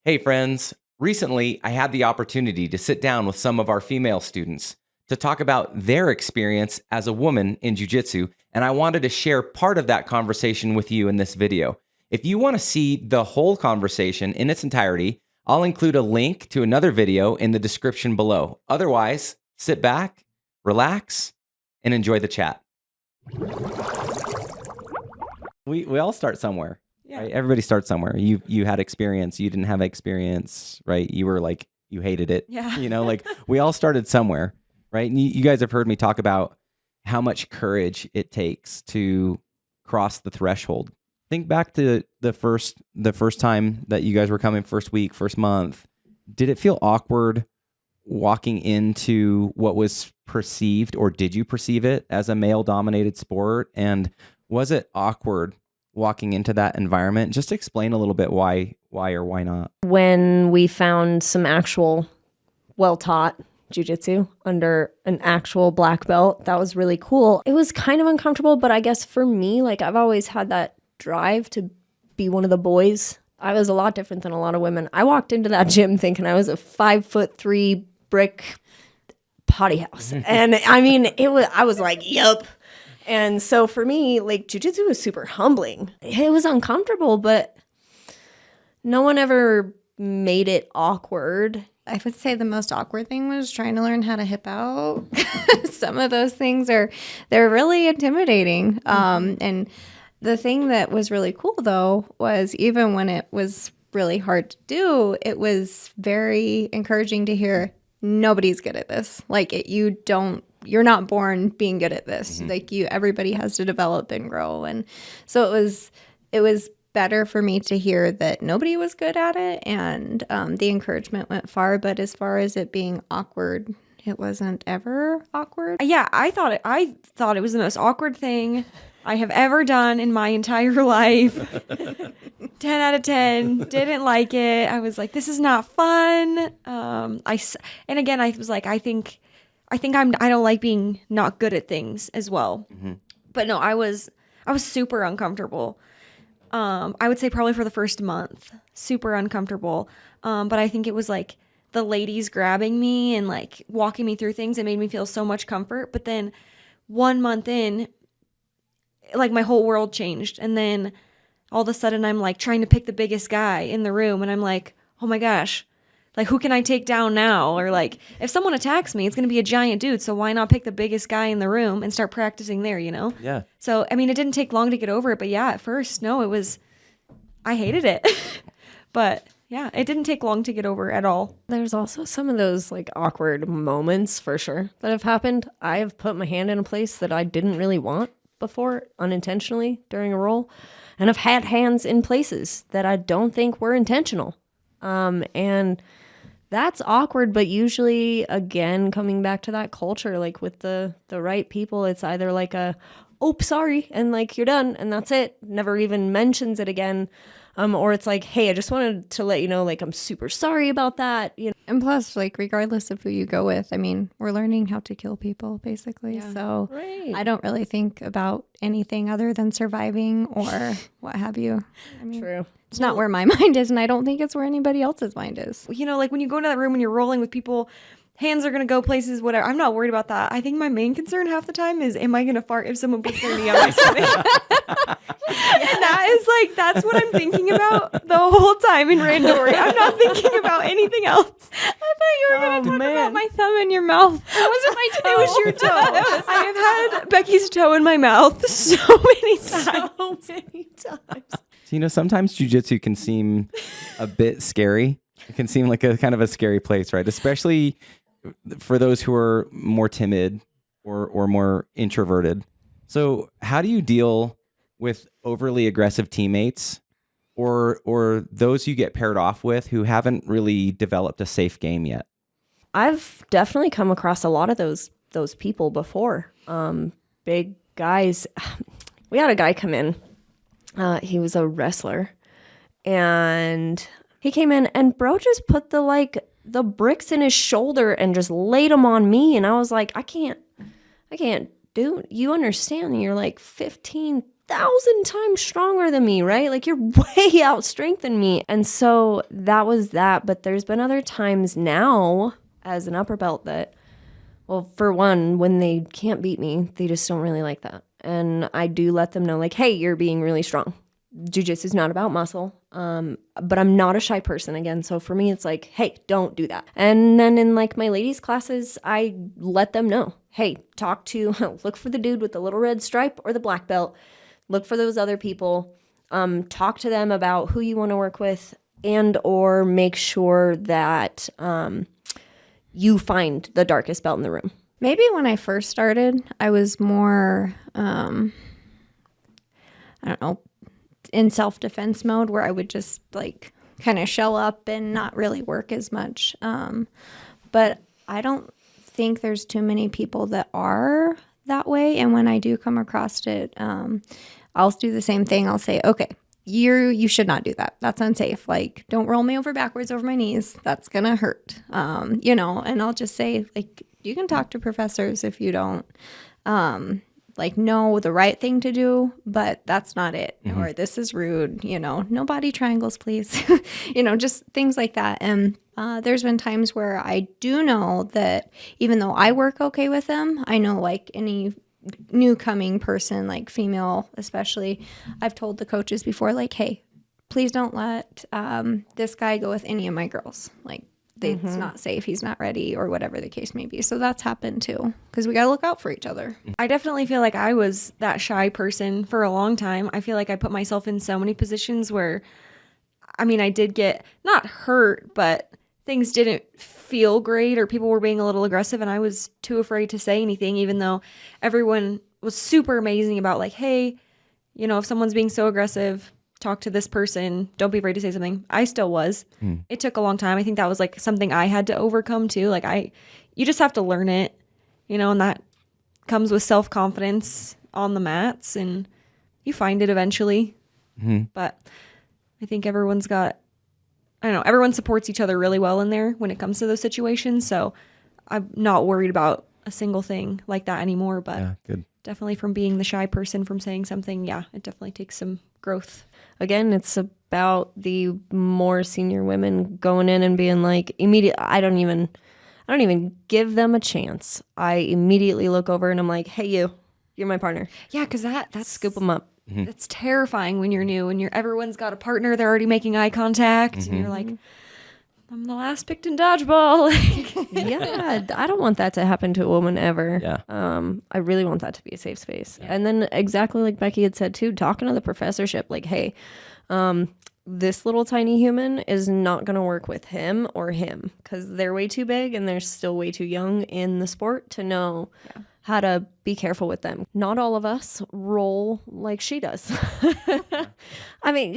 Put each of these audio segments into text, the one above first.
Hey friends, recently I had the opportunity to sit down with some of our female students to talk about their experience as a woman in jiu-jitsu, and I wanted to share part of that conversation with you in this video. If you want to see the whole conversation in its entirety, I'll include a link to another video in the description below. Otherwise, sit back, relax, and enjoy the chat. We all start somewhere. Yeah. Right? Everybody starts somewhere. You had experience. You didn't have experience, right? You were like, you hated it. Yeah. Like we all started somewhere, right? And you guys have heard me talk about how much courage it takes to cross the threshold. Think back to the first time that you guys were coming, first week, first month. Did it feel awkward walking into what was perceived, or did you perceive it as a male-dominated sport? And was it awkward walking into that environment? Just explain a little bit why or why not. When we found some actual well-taught jiu-jitsu under an actual black belt, that was really cool. It was kind of uncomfortable, but I guess for me, like I've always had that drive to be one of the boys. I was a lot different than a lot of women. I walked into that gym thinking I was a 5'3" brick potty house. And I mean, I was like, yup. And so for me, like jiu-jitsu was super humbling. It was uncomfortable, but no one ever made it awkward. I would say the most awkward thing was trying to learn how to hip out. Some of those things they're really intimidating. And the thing that was really cool though was even when it was really hard to do, it was very encouraging to hear nobody's good at this. Like you're not born being good at this. Mm-hmm. Like everybody has to develop and grow. And so it was better for me to hear that nobody was good at it, and the encouragement went far. But as far as it being awkward, it wasn't ever awkward. Yeah, I thought it was the most awkward thing I have ever done in my entire life. 10 out of 10. Didn't like it. I was like, this is not fun. And again, I was like, I think I don't like being not good at things as well. Mm-hmm. But no, I was super uncomfortable. I would say probably for the first month, super uncomfortable. But I think it was like the ladies grabbing me and like walking me through things. It made me feel so much comfort. But then 1 month in, like my whole world changed. And then all of a sudden I'm like trying to pick the biggest guy in the room. And I'm like, oh my gosh, like who can I take down now? Or like if someone attacks me, it's going to be a giant dude. So why not pick the biggest guy in the room and start practicing there, Yeah. So, I mean, it didn't take long to get over it. But yeah, at first, no, I hated it. But yeah, it didn't take long to get over at all. There's also some of those like awkward moments for sure that have happened. I have put my hand in a place that I didn't really want before unintentionally during a roll. And I've had hands in places that I don't think were intentional. And that's awkward, but usually, again, coming back to that culture, like with the right people, it's either like oh, sorry, and like you're done, and that's it. Never even mentions it again. Or it's like, hey, I just wanted to let you know, like, I'm super sorry about that. And plus, like, regardless of who you go with, I mean, we're learning how to kill people, basically. Yeah. So right. I don't really think about anything other than surviving or what have you. I mean, true. It's not where my mind is, and I don't think it's where anybody else's mind is. Like when you go into that room and you're rolling with people, hands are going to go places, whatever. I'm not worried about that. I think my main concern half the time is, am I going to fart if someone puts their knee on my stomach? And that's what I'm thinking about the whole time in Randori. I'm not thinking about anything else. I thought you were going to talk about my thumb in your mouth. It wasn't my toe. It was your toe. I have had Becky's toe in my mouth so many times. So, sometimes jiu-jitsu can seem a bit scary. It can seem like a kind of a scary place, right? Especially for those who are more timid or more introverted. So how do you deal with overly aggressive teammates or those you get paired off with who haven't really developed a safe game yet? I've definitely come across a lot of those people before. Big guys. We had a guy come in. He was a wrestler, and he came in and bro just put the bricks in his shoulder and just laid them on me. And I was like, I can't do, you understand? You're like 15, 1,000 times stronger than me, right? Like you're way out strengthened me. And so that was that. But there's been other times now as an upper belt that, well, for one, when they can't beat me, they just don't really like that. And I do let them know, like, hey, you're being really strong. Jiu-jitsu is not about muscle, but I'm not a shy person again. So for me, it's like, hey, don't do that. And then in like my ladies' classes, I let them know, hey, look for the dude with the little red stripe or the black belt. Look for those other people. Talk to them about who you want to work with, and or make sure that you find the darkest belt in the room. Maybe when I first started, I was more, I don't know, in self-defense mode where I would just like kind of shell up and not really work as much. But I don't think there's too many people that are that way. And when I do come across it, I'll do the same thing. I'll say, okay, you should not do that. That's unsafe. Like, don't roll me over backwards over my knees. That's going to hurt. And I'll just say, like, you can talk to professors if you don't, know the right thing to do, but that's not it. Or this is rude, no body triangles, please. Just things like that. And there's been times where I do know that even though I work okay with them, I know like any new coming person, like female especially, I've told the coaches before, like, hey, please don't let this guy go with any of my girls. Like, it's not safe, he's not ready, or whatever the case may be. So that's happened too, because we got to look out for each other. I definitely feel like I was that shy person for a long time. I feel like I put myself in so many positions where, I did get not hurt, but things didn't feel great, or people were being a little aggressive, and I was too afraid to say anything, even though everyone was super amazing about like, hey, if someone's being so aggressive, talk to this person. Don't be afraid to say something. I still was. It took a long time. I think that was like something I had to overcome too. Like you just have to learn it, and that comes with self-confidence on the mats, and you find it eventually. But I think everyone supports each other really well in there when it comes to those situations. So I'm not worried about a single thing like that anymore, but Yeah, good. definitely from being the shy person, from saying something, yeah, it definitely takes some growth. Again, it's about the more senior women going in and being like immediate. I don't even give them a chance. I immediately look over and I'm like, hey, you're my partner. Yeah, because that's Scoop them up. It's terrifying when you're new and everyone's got a partner. They're already making eye contact, and you're like, I'm the last picked in dodgeball. Yeah, I don't want that to happen to a woman ever. Yeah. I really want that to be a safe space. Yeah. And then exactly like Becky had said too, talking to the professorship, like, hey, this little tiny human is not going to work with him or him because they're way too big and they're still way too young in the sport to know how to be careful with them. Not all of us roll like she does.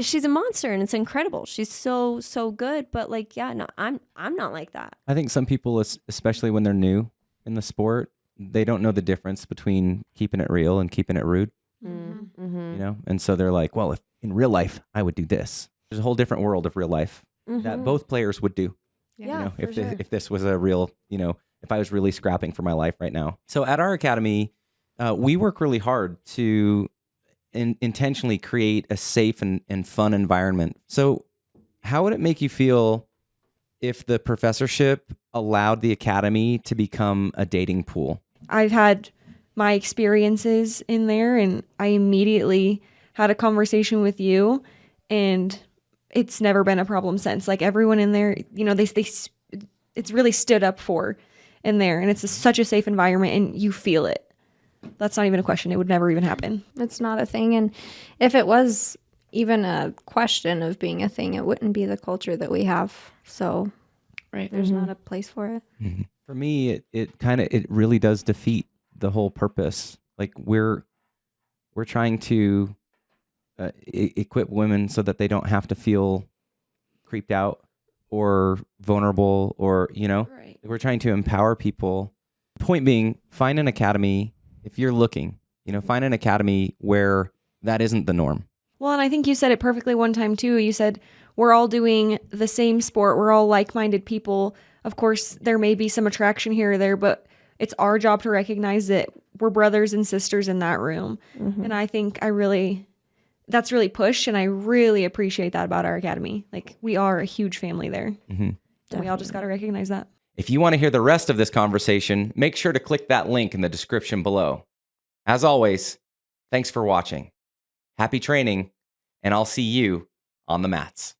She's a monster and it's incredible. She's so good, but like, yeah, no, I'm not like that. I think some people, especially when they're new in the sport, they don't know the difference between keeping it real and keeping it rude. And so they're like, well, if in real life I would do this. There's a whole different world of real life that both players would do. Yeah, if this was a real, if I was really scrapping for my life right now. So at our academy, we work really hard to intentionally create a safe and fun environment. So how would it make you feel if the professorship allowed the academy to become a dating pool? I've had my experiences in there, and I immediately had a conversation with you, and it's never been a problem since. Like everyone in there, it's really stood up for in there, and it's such a safe environment, and you feel it. That's not even a question. It would never even happen. It's not a thing. And if it was even a question of being a thing, it wouldn't be the culture that we have. So there's not a place for it. For me, it really does defeat the whole purpose. Like we're trying to equip women so that they don't have to feel creeped out or vulnerable, or we're trying to empower people. Point being, find an academy if you're looking. Find an academy where that isn't the norm. Well, and I think you said it perfectly one time too. You said we're all doing the same sport. We're all like-minded people. Of course, there may be some attraction here or there, but it's our job to recognize that we're brothers and sisters in that room. And I think that's really pushed, and I really appreciate that about our academy. Like, we are a huge family there. And we all just got to recognize that. If you want to hear the rest of this conversation, make sure to click that link in the description below. As always, thanks for watching. Happy training, and I'll see you on the mats.